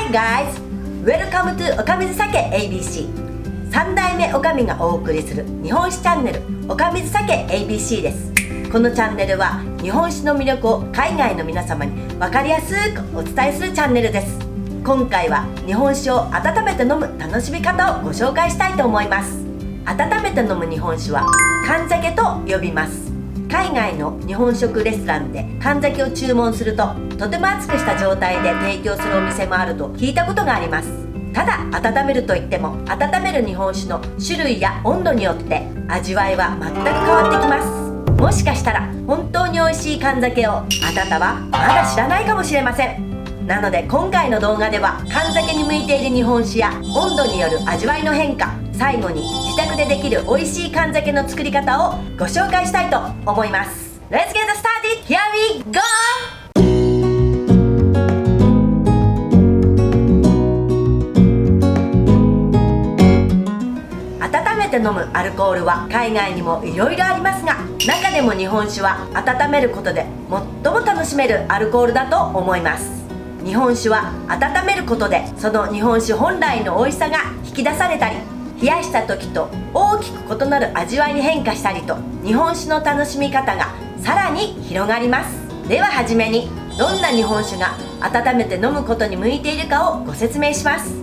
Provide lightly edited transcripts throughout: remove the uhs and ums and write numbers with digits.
Hi guys! Welcome to おかみず酒 ABC。 3代目おかみがお送りする日本酒チャンネルおかみず酒 ABC です。このチャンネルは日本酒の魅力を海外の皆様に分かりやすくお伝えするチャンネルです。今回は日本酒を温めて飲む楽しみ方をご紹介したいと思います。温めて飲む日本酒は燗酒と呼びます。海外の日本食レストランで燗酒を注文するととても熱くした状態で提供するお店もあると聞いたことがあります。ただ温めるといっても温める日本酒の種類や温度によって味わいは全く変わってきます。もしかしたら本当に美味しい燗酒をあなたはまだ知らないかもしれません。なので今回の動画では燗酒に向いている日本酒や温度による味わいの変化、最後に自宅でできる美味しい燗酒の作り方をご紹介したいと思います。 Let's get started! Here we go! 温めて飲むアルコールは海外にもいろいろありますが、中でも日本酒は温めることで最も楽しめるアルコールだと思います。日本酒は温めることでその日本酒本来の美味しさが引き出されたり、冷やした時と大きく異なる味わいに変化したりと、日本酒の楽しみ方がさらに広がります。でははじめにどんな日本酒が温めて飲むことに向いているかをご説明します。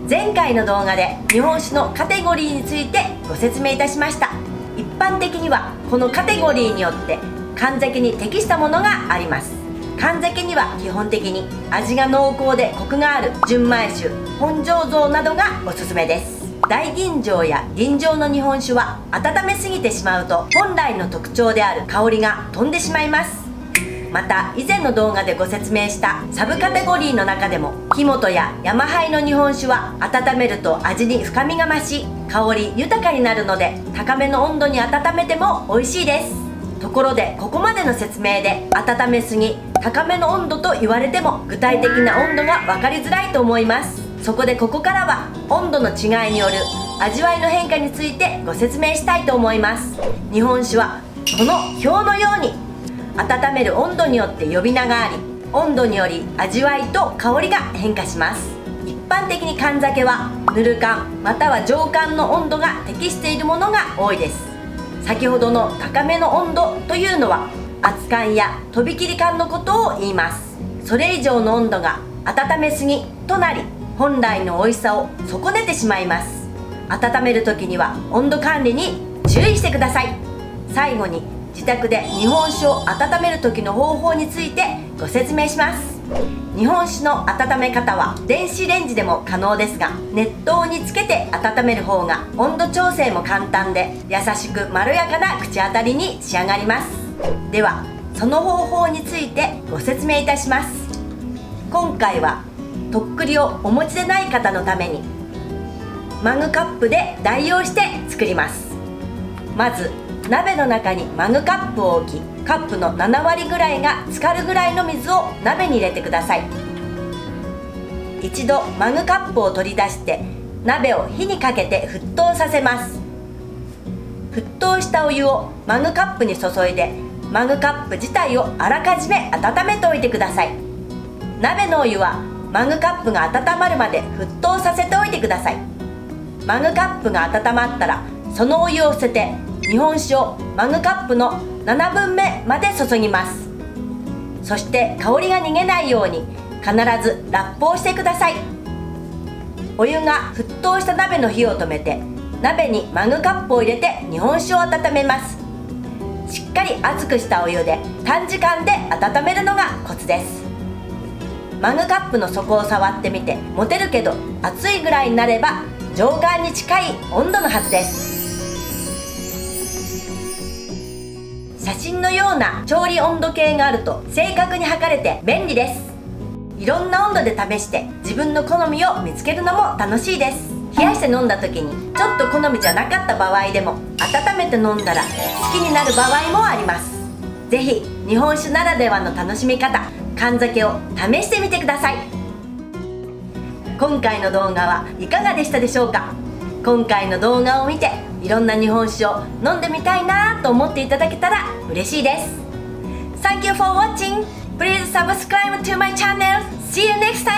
前回の動画で日本酒のカテゴリーについてご説明いたしました。一般的にはこのカテゴリーによって燗酒に適したものがあります。燗酒には基本的に味が濃厚でコクがある純米酒、本醸造などがおすすめです。大吟醸や吟醸の日本酒は温めすぎてしまうと本来の特徴である香りが飛んでしまいます。また以前の動画でご説明したサブカテゴリーの中でも木本や山ハイの日本酒は温めると味に深みが増し香り豊かになるので、高めの温度に温めても美味しいです。ところでここまでの説明で温めすぎ、高めの温度と言われても具体的な温度が分かりづらいと思います。そこでここからは温度の違いによる味わいの変化についてご説明したいと思います。日本酒はこの表のように温める温度によって呼び名があり、温度により味わいと香りが変化します。一般的に燗酒はぬる燗または上燗の温度が適しているものが多いです。先ほどの高めの温度というのは熱燗やとびきり燗のことを言います。それ以上の温度が温めすぎとなり本来の美味しさを損ねてしまいます。温める時には温度管理に注意してください。最後に自宅で日本酒を温める時の方法についてご説明します。日本酒の温め方は電子レンジでも可能ですが、熱湯につけて温める方が温度調整も簡単で優しくまろやかな口当たりに仕上がります。ではその方法についてご説明いたします。今回はとっくりをお持ちでない方のためにマグカップで代用して作ります。まず鍋の中にマグカップを置き、カップの7割ぐらいが浸かるぐらいの水を鍋に入れてください。一度マグカップを取り出して鍋を火にかけて沸騰させます。沸騰したお湯をマグカップに注いでマグカップ自体をあらかじめ温めておいてください。鍋のお湯はマグカップが温まるまで沸騰させておいてください。マグカップが温まったらそのお湯を捨てて日本酒をマグカップの7分目まで注ぎます。そして香りが逃げないように必ずラップをしてください。お湯が沸騰した鍋の火を止めて鍋にマグカップを入れて日本酒を温めます。しっかり熱くしたお湯で短時間で温めるのがコツです。マグカップの底を触ってみて持てるけど熱いぐらいになれば上燗に近い温度のはずです。写真のような調理温度計があると正確に測れて便利です。いろんな温度で試して自分の好みを見つけるのも楽しいです。冷やして飲んだ時にちょっと好みじゃなかった場合でも温めて飲んだら好きになる場合もあります。ぜひ日本酒ならではの楽しみ方、燗酒を試してみてください。今回の動画はいかがでしたでしょうか。今回の動画を見ていろんな日本酒を飲んでみたいなと思っていただけたら嬉しいです。Thank you for watching. Please subscribe to my channel. See you next time.